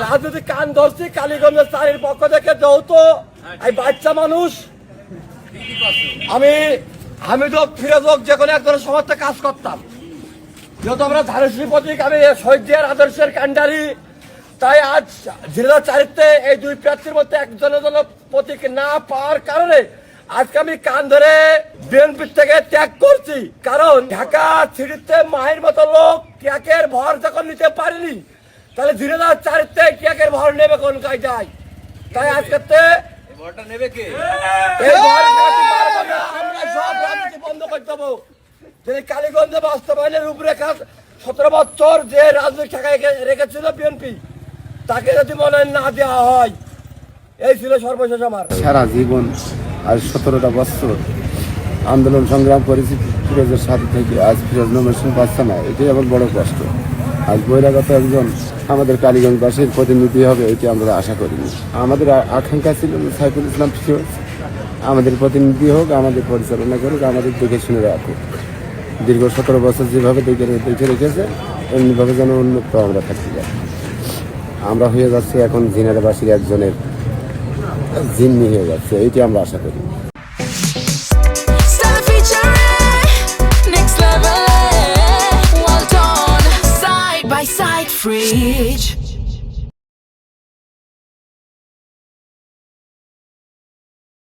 রাজনৈতিক কান ধরছি কালীগঞ্জের চারির পক্ষ থেকে যৌথ এই বাচ্চা মানুষ আমি তো ফিরে যোগ যে কোনো একজনের সমাজে কাজ করতাম, যেহেতু আমরা ধানেশ্বরী প্রতীক, আমি শহীদ জিয়ার আদর্শের কান্ডারি, তাই আজ জেলা চারিত্রে এই দুই প্রার্থীর মধ্যে একজনের জন্য প্রতীক না পাওয়ার কারণে আজকে আমি কান ধরে বিএনপি থেকে ত্যাগ করছি। কারণ ঢাকা সিটিতে মায়ের মতো লোক ট্যাগের ভর যখন নিতে পারেনি, তাহলে জেলা চারিত্রে ট্যাগের ভর নেবে কোন কায়দায়? তাই আজকে ভরটা নেবে কে? আমরা সব রাজনীতি বন্ধ করে দেবো। তিনি কালীগঞ্জে বাস্তবায়নের রূপরেখা 17 বছর যে রাজনৈতিক ঠেকায় রেখেছিল বিএনপি, তাকে যদি মনোনয়ন না দেওয়া হয়, এই ছিল সর্বশেষ আমার। সারা জীবন আজ 17টা বছর আন্দোলন সংগ্রাম করেছি ফিরোজের সাথে থেকে, আজ ফিরোজ নমিনেশন পাচ্ছে না, এটাই আমার বড় কষ্ট। আজ বহিরাগত একজন আমাদের কালীগঞ্জবাসীর প্রতিনিধি হবে এটি আমরা আশা করিনি। আমাদের আকাঙ্ক্ষা ছিল সাইফুল ইসলাম ফিরোজ আমাদের প্রতিনিধি হোক, আমাদের পরিচালনা করুক, আমাদের দেখে শুনে রাখুক। দীর্ঘ 17 বছর যেভাবে দেখে রেখেছে এমনিভাবে যেন উন্মুক্ত আমরা থাকতে যাই। আমরা হয়ে যাচ্ছি এখন জিনারাবাসীর একজনের জিম্মি হয়ে যাচ্ছে, এইটি আমরা আশা করি। Side by side fridge